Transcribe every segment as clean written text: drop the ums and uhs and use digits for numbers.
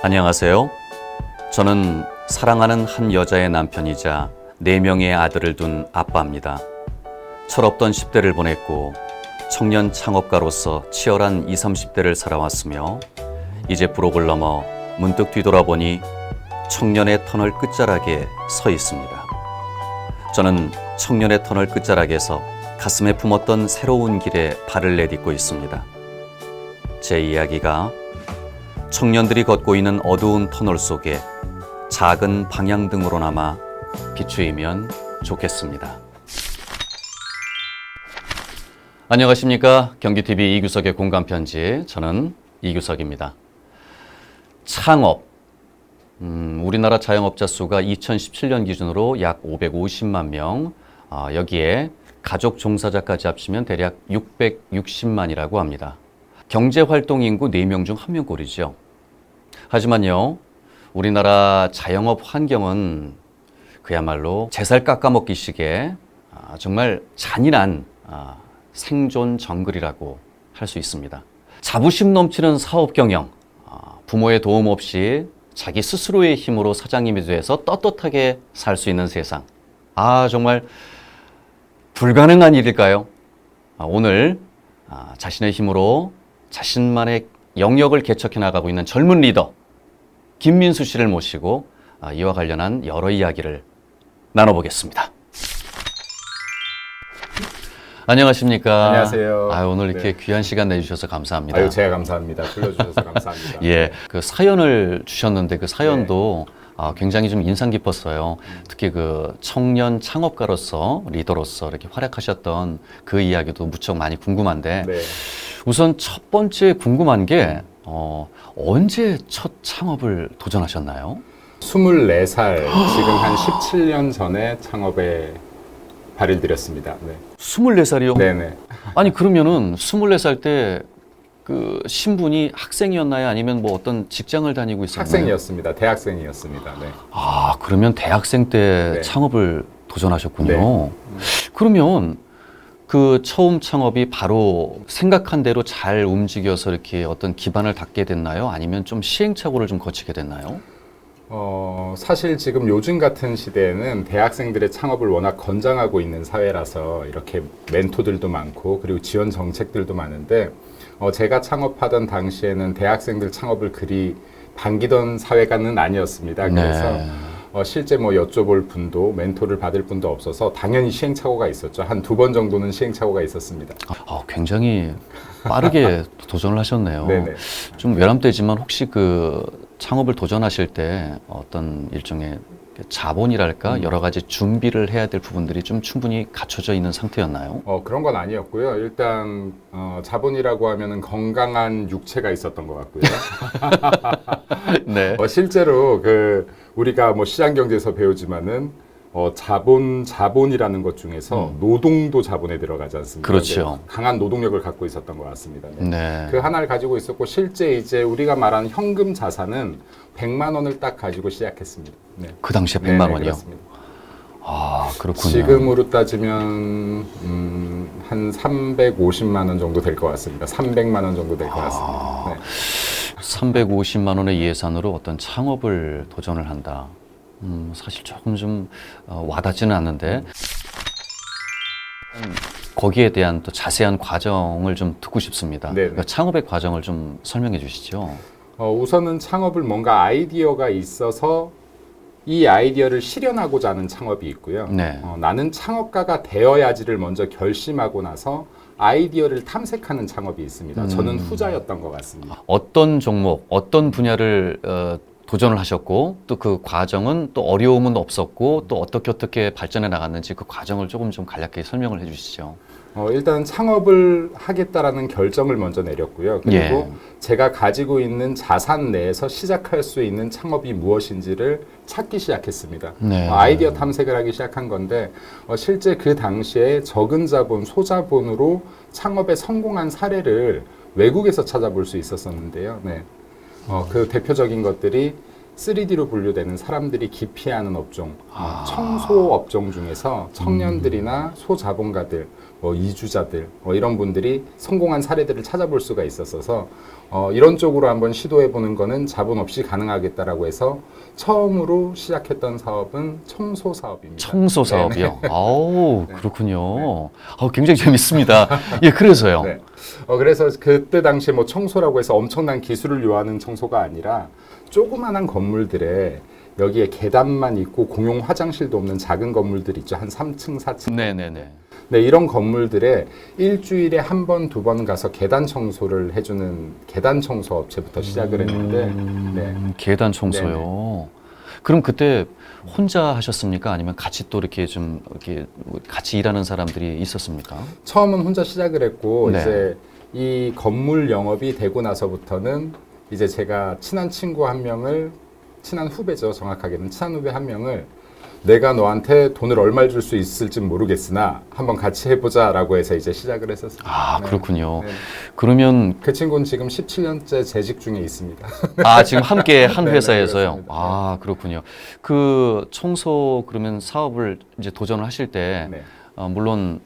안녕하세요. 저는 사랑하는 한 여자의 남편이자 4명의 아들을 둔 아빠입니다. 철없던 10대를 보냈고 청년 창업가로서 치열한 20, 30대를 살아왔으며 이제 부록을 넘어 문득 뒤돌아보니 청년의 터널 끝자락에 서 있습니다. 저는 청년의 터널 끝자락에서 가슴에 품었던 새로운 길에 발을 내딛고 있습니다. 제 이야기가 청년들이 걷고 있는 어두운 터널 속에 작은 방향등으로나마 비추이면 좋겠습니다. 안녕하십니까. 경기TV 이규석의 공감편지, 저는 이규석입니다. 창업, 우리나라 자영업자 수가 2017년 기준으로 약 550만 명, 여기에 가족 종사자까지 합치면 대략 660만이라고 합니다. 경제활동 인구 4명 중 1명꼴이죠. 하지만요, 우리나라 자영업 환경은 그야말로 제살 깎아먹기식의 정말 잔인한 생존 정글이라고 할 수 있습니다. 자부심 넘치는 사업 경영, 부모의 도움 없이 자기 스스로의 힘으로 사장님이 돼서 떳떳하게 살 수 있는 세상. 정말 불가능한 일일까요? 오늘 자신의 힘으로 자신만의 영역을 개척해 나가고 있는 젊은 리더 김민수 씨를 모시고 이와 관련한 여러 이야기를 나눠보겠습니다. 안녕하십니까. 안녕하세요. 오늘 이렇게 귀한 시간 내주셔서 감사합니다. 제가 감사합니다. 불러주셔서 감사합니다. 그 사연을 주셨는데 그 사연도 굉장히 좀 인상 깊었어요. 특히 그 청년 창업가로서 리더로서 이렇게 활약하셨던 그 이야기도 무척 많이 궁금한데 우선 첫 번째 궁금한 게 언제 첫 창업을 도전하셨나요? 24살, 지금 한 17년 전에 창업에 발을 들였습니다. 24살이요? 네네. 아니 그러면은 24살 때 그 신분이 학생이었나요? 아니면 뭐 어떤 직장을 다니고 있었나요? 학생이었습니다. 대학생이었습니다. 네. 그러면 대학생 때 창업을 도전하셨군요. 그러면 그 처음 창업이 바로 생각한 대로 잘 움직여서 이렇게 어떤 기반을 닦게 됐나요? 아니면 좀 시행착오를 좀 거치게 됐나요? 사실 지금 요즘 같은 시대에는 대학생들의 창업을 워낙 권장하고 있는 사회라서 이렇게 멘토들도 많고 그리고 지원 정책들도 많은데 제가 창업하던 당시에는 대학생들 창업을 그리 반기던 사회가는 아니었습니다. 그래서 실제 뭐 여쭤볼 분도 멘토를 받을 분도 없어서 당연히 시행착오가 있었죠. 한 2번 정도는 시행착오가 있었습니다. 굉장히 빠르게 도전을 하셨네요. 네네. 좀 외람되지만 혹시 그 창업을 도전하실 때 어떤 일종의 자본이랄까 여러 가지 준비를 해야 될 부분들이 좀 충분히 갖춰져 있는 상태였나요? 그런 건 아니었고요. 일단 자본이라고 하면은 건강한 육체가 있었던 것 같고요. 네. 실제로 우리가 뭐 시장 경제에서 배우지만은 자본이라는 것 중에서 노동도 자본에 들어가지 않습니까? 그렇죠. 강한 노동력을 갖고 있었던 것 같습니다. 네. 그 하나를 가지고 있었고 실제 이제 우리가 말하는 현금 자산은 100만 원을 딱 가지고 시작했습니다. 네. 그 당시에 100만 원이요? 그렇습니다. 그렇군요. 지금으로 따지면 한 350만 원 정도 될 것 같습니다. 300만 원 정도 될 것 같습니다. 네. 350만 원의 예산으로 어떤 창업을 도전을 한다. 사실 조금 좀 와닿지는 않는데 거기에 대한 또 자세한 과정을 좀 듣고 싶습니다. 그러니까 창업의 과정을 좀 설명해 주시죠. 우선은 창업을 뭔가 아이디어가 있어서 이 아이디어를 실현하고자 하는 창업이 있고요. 나는 창업가가 되어야지를 먼저 결심하고 나서 아이디어를 탐색하는 창업이 있습니다. 저는 후자였던 것 같습니다. 어떤 종목, 어떤 분야를 도전을 하셨고 또 그 과정은 또 어려움은 없었고 또 어떻게 발전해 나갔는지 그 과정을 조금 좀 간략하게 설명을 해 주시죠. 일단 창업을 하겠다라는 결정을 먼저 내렸고요. 그리고 제가 가지고 있는 자산 내에서 시작할 수 있는 창업이 무엇인지를 찾기 시작했습니다. 아이디어 탐색을 하기 시작한 건데 실제 그 당시에 적은 자본, 소자본으로 창업에 성공한 사례를 외국에서 찾아볼 수 있었었는데요. 그 대표적인 것들이 3D로 분류되는 사람들이 기피하는 업종, 청소 업종 중에서 청년들이나 소자본가들, 이주자들 이런 분들이 성공한 사례들을 찾아볼 수가 있었어서 이런 쪽으로 한번 시도해보는 거는 자본 없이 가능하겠다라고 해서 처음으로 시작했던 사업은 청소 사업입니다. 청소 사업이요? 네네. 아우, 네. 그렇군요. 굉장히 재밌습니다. 예, 그래서요. 네. 그래서 그때 당시에 뭐 청소라고 해서 엄청난 기술을 요하는 청소가 아니라 조그만한 건물들에 여기에 계단만 있고 공용 화장실도 없는 작은 건물들 있죠. 한 3층, 4층. 네네네. 네, 이런 건물들에 일주일에 한 번, 두 번 가서 계단 청소를 해주는 계단 청소 업체부터 시작을 했는데, 네. 계단 청소요. 네네. 그럼 그때 혼자 하셨습니까? 아니면 같이 또 이렇게 좀 이렇게 같이 일하는 사람들이 있었습니까? 처음은 혼자 시작을 했고, 네. 이제 이 건물 영업이 되고 나서부터는 이제 제가 친한 친구 한 명을, 친한 후배죠, 정확하게는. 친한 후배 한 명을 내가 너한테 돈을 얼마 줄 수 있을지 모르겠으나 한번 같이 해보자라고 해서 이제 시작을 했었어요. 아, 네. 그렇군요. 네. 그러면 그 친구는 지금 17년째 재직 중에 있습니다. 지금 함께 한 네, 회사에서요. 네, 그렇습니다. 아, 그렇군요. 그 청소 그러면 사업을 이제 도전을 하실 때 네. 물론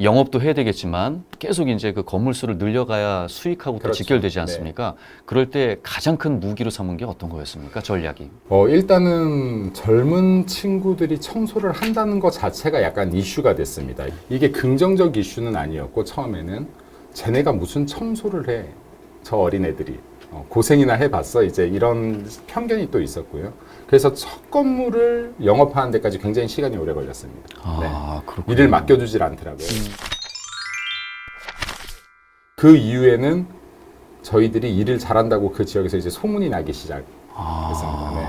영업도 해야 되겠지만 계속 이제 그 건물 수를 늘려가야 수익하고 또 그렇죠. 직결되지 네. 않습니까? 그럴 때 가장 큰 무기로 삼은 게 어떤 거였습니까? 전략이. 일단은 젊은 친구들이 청소를 한다는 것 자체가 약간 이슈가 됐습니다. 이게 긍정적 이슈는 아니었고 처음에는 쟤네가 무슨 청소를 해, 저 어린애들이 고생이나 해봤어, 이제 이런 편견이 또 있었고요. 그래서 첫 건물을 영업하는 데까지 굉장히 시간이 오래 걸렸습니다. 그렇군요. 일을 맡겨주질 않더라고요. 그 이후에는 저희들이 일을 잘한다고 그 지역에서 이제 소문이 나기 시작했습니다. 네.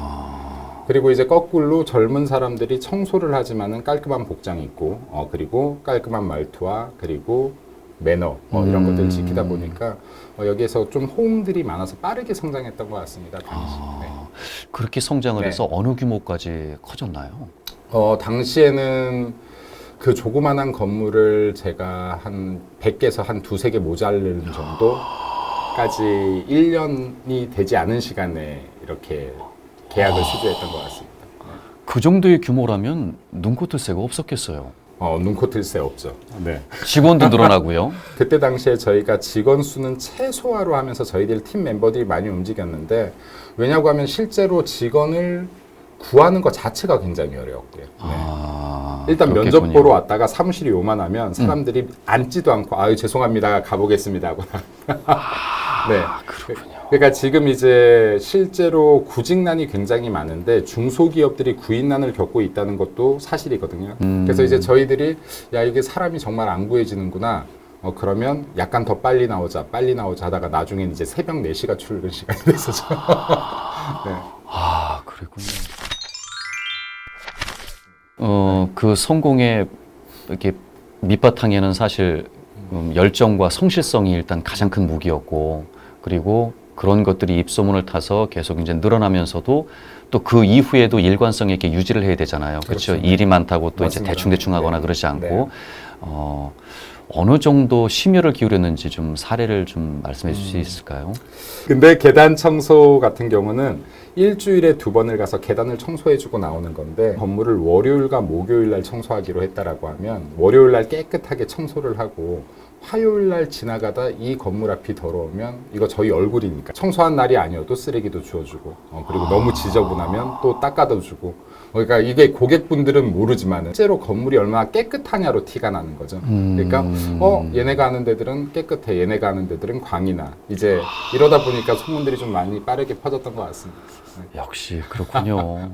그리고 이제 거꾸로 젊은 사람들이 청소를 하지만은 깔끔한 복장이 있고, 그리고 깔끔한 말투와 그리고 매너 이런 것들을 지키다 보니까 여기에서 좀 호응들이 많아서 빠르게 성장했던 것 같습니다. 당시. 네. 그렇게 성장을 네. 해서 어느 규모까지 커졌나요? 당시에는 그 조그만한 건물을 제가 한 100개에서 한 두세 개 모자르는 정도까지 1년이 되지 않은 시간에 이렇게 계약을 수주했던 것 같습니다. 그 정도의 규모라면 눈코뜰 새가 없었겠어요. 눈코 뜰 새 없죠. 네. 직원도 늘어나고요. 그때 당시에 저희가 직원 수는 최소화로 하면서 저희들 팀 멤버들이 많이 움직였는데, 왜냐고 하면 실제로 직원을 구하는 것 자체가 굉장히 어려웠고요. 네. 일단 그렇겠군요. 면접 보러 왔다가 사무실이 요만하면 사람들이 앉지도 않고 아유 죄송합니다 가보겠습니다 하고 네. 그러니까 지금 이제 실제로 구직난이 굉장히 많은데 중소기업들이 구인난을 겪고 있다는 것도 사실이거든요. 그래서 이제 저희들이 야 이게 사람이 정말 안 구해지는구나. 그러면 약간 더 빨리 나오자 하다가 나중엔 이제 새벽 4시가 출근 시간이 됐었죠. 네. 그랬군요. 그 성공의 이렇게 밑바탕에는 사실 열정과 성실성이 일단 가장 큰 무기였고, 그리고 그런 것들이 입소문을 타서 계속 이제 늘어나면서도 또 그 이후에도 일관성 있게 유지를 해야 되잖아요. 그렇죠. 그렇죠. 일이 많다고 또 이제 맞습니다. 대충대충 하거나 네. 그러지 않고, 네. 어느 정도 심혈을 기울였는지 좀 사례를 좀 말씀해 주실 수 있을까요? 근데 계단 청소 같은 경우는 일주일에 2번을 가서 계단을 청소해주고 나오는 건데, 건물을 월요일과 목요일 날 청소하기로 했다라고 하면 월요일 날 깨끗하게 청소를 하고 화요일 날 지나가다 이 건물 앞이 더러우면 이거 저희 얼굴이니까 청소한 날이 아니어도 쓰레기도 주워주고, 그리고 너무 지저분하면 또 닦아도 주고. 그러니까 이게 고객분들은 모르지만 실제로 건물이 얼마나 깨끗하냐로 티가 나는 거죠. 그러니까 얘네가 하는 데들은 깨끗해, 얘네가 하는 데들은 광이나, 이제 이러다 보니까 소문들이 좀 많이 빠르게 퍼졌던 것 같습니다. 네. 역시 그렇군요.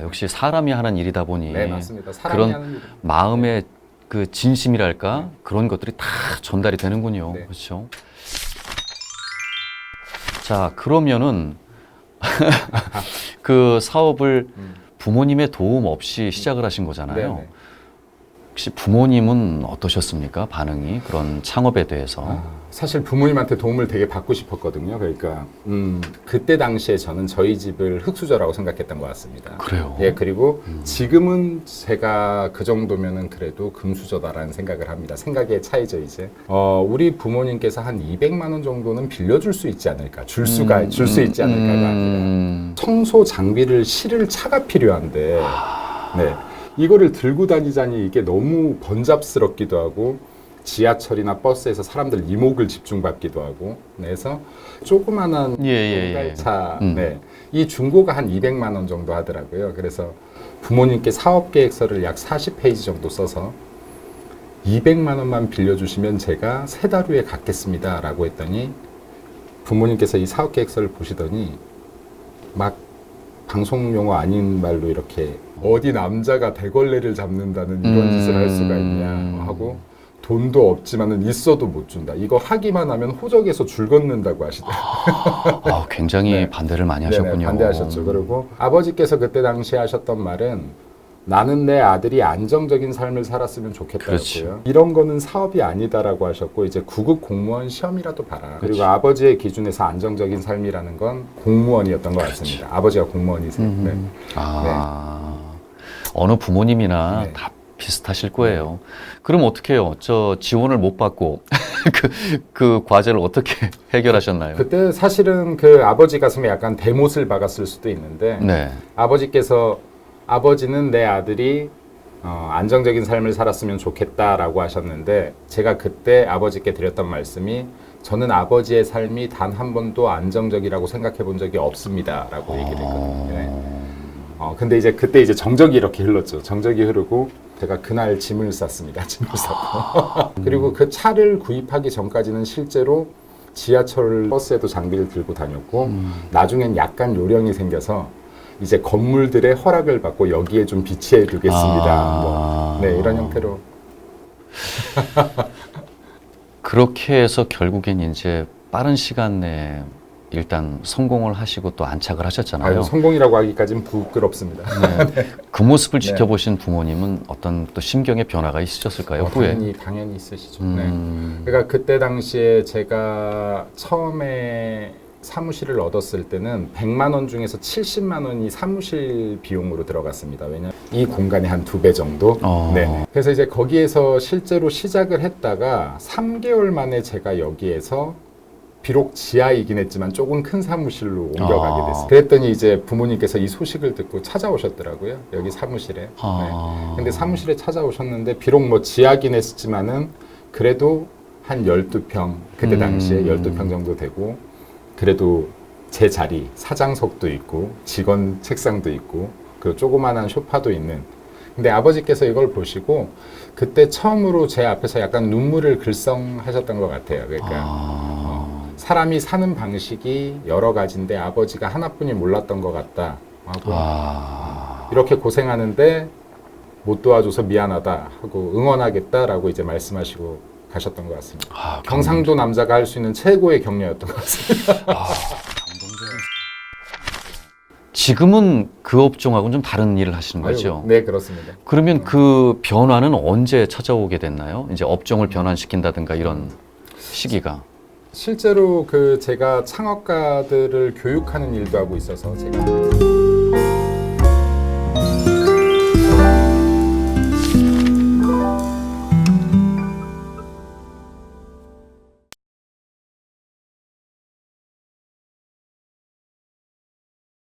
역시 사람이 하는 일이다 보니 네, 맞습니다. 사람이 그런 하는 일. 마음의 그 진심이랄까 그런 것들이 다 전달이 되는군요. 네. 그렇죠? 자, 그러면은 그 사업을 부모님의 도움 없이 시작을 하신 거잖아요. 네네. 혹시 부모님은 어떠셨습니까? 반응이 그런 창업에 대해서. 사실 부모님한테 도움을 되게 받고 싶었거든요. 그러니까 그때 당시에 저는 저희 집을 흙수저라고 생각했던 것 같습니다. 그래요? 예, 그리고 지금은 제가 그 정도면은 그래도 금수저다라는 생각을 합니다. 생각의 차이죠, 이제. 우리 부모님께서 한 200만 원 정도는 빌려줄 수 있지 않을까, 줄 수 있지 않을까가 아니라 청소 장비를 실을 차가 필요한데, 네. 이거를 들고 다니자니 이게 너무 번잡스럽기도 하고, 지하철이나 버스에서 사람들 이목을 집중받기도 하고, 그래서 조그만한 차, 네, 이 중고가 한 200만 원 정도 하더라고요. 그래서 부모님께 사업 계획서를 약 40페이지 정도 써서 200만 원만 빌려주시면 제가 3달 후에 갚겠습니다라고 했더니 부모님께서 이 사업 계획서를 보시더니 막 방송 용어 아닌 말로 이렇게 어디 남자가 대걸레를 잡는다는 이런 짓을 할 수가 있냐 하고, 돈도 없지만은 있어도 못 준다. 이거 하기만 하면 호적에서 줄 걷는다고 하시더라고요. 굉장히 네. 반대를 많이 네네, 하셨군요. 반대하셨죠. 그리고 아버지께서 그때 당시에 하셨던 말은 나는 내 아들이 안정적인 삶을 살았으면 좋겠다고요. 그렇죠. 이런 거는 사업이 아니다라고 하셨고, 이제 구급 공무원 시험이라도 봐라. 그렇죠. 그리고 아버지의 기준에서 안정적인 삶이라는 건 공무원이었던 것 같습니다. 아버지가 공무원이세요. 네. 어느 부모님이나 네. 다 비슷하실 거예요. 그럼 어떻게 해요? 저 지원을 못 받고 그 과제를 어떻게 해결하셨나요? 그때 사실은 그 아버지 가슴에 약간 대못을 박았을 수도 있는데, 네. 아버지는 내 아들이 안정적인 삶을 살았으면 좋겠다라고 하셨는데, 제가 그때 아버지께 드렸던 말씀이 저는 아버지의 삶이 단 한 번도 안정적이라고 생각해 본 적이 없습니다라고 얘기를 했거든요. 네. 근데 이제 그때 이제 정적이 이렇게 흘렀죠. 정적이 흐르고 제가 그날 짐을 쌌습니다. 짐을 쌌고 그리고 그 차를 구입하기 전까지는 실제로 지하철 버스에도 장비를 들고 다녔고, 나중엔 약간 요령이 생겨서 이제 건물들의 허락을 받고 여기에 좀 비치해 두겠습니다. 뭐, 네, 이런 형태로. 그렇게 해서 결국엔 이제 빠른 시간 내에 일단 성공을 하시고 또 안착을 하셨잖아요. 성공이라고 하기까지는 부끄럽습니다. 네. 그 모습을 지켜보신 부모님은 어떤 또 심경의 변화가 있으셨을까요? 후에? 당연히 있으시죠. 네. 그러니까 그때 당시에 제가 처음에 사무실을 얻었을 때는 100만 원 중에서 70만 원이 사무실 비용으로 들어갔습니다. 왜냐하면 이 공간의 한 2배 정도. 네. 그래서 이제 거기에서 실제로 시작을 했다가 3개월 만에 제가 여기에서 비록 지하이긴 했지만 조금 큰 사무실로 옮겨가게 됐어요. 그랬더니 이제 부모님께서 이 소식을 듣고 찾아오셨더라고요. 여기 사무실에. 네. 근데 사무실에 찾아오셨는데 비록 뭐 지하긴 했지만은 그래도 한 12평, 그때 당시에 12평 정도 되고, 그래도 제 자리, 사장석도 있고 직원 책상도 있고 그 조그만한 소파도 있는. 근데 아버지께서 이걸 보시고 그때 처음으로 제 앞에서 약간 눈물을 글썽하셨던 것 같아요. 그러니까 사람이 사는 방식이 여러 가지인데 아버지가 하나뿐이 몰랐던 것 같다 하고, 이렇게 고생하는데 못 도와줘서 미안하다 하고 응원하겠다라고 이제 말씀하시고 가셨던 것 같습니다. 경상도 남자가 할 수 있는 최고의 격려였던 것 같습니다. 지금은 그 업종하고는 좀 다른 일을 하시는 거죠? 네, 그렇습니다. 그러면 그 변화는 언제 찾아오게 됐나요? 이제 업종을 변환시킨다든가 이런 시기가. 실제로 그 제가 창업가들을 교육하는 일도 하고 있어서 제가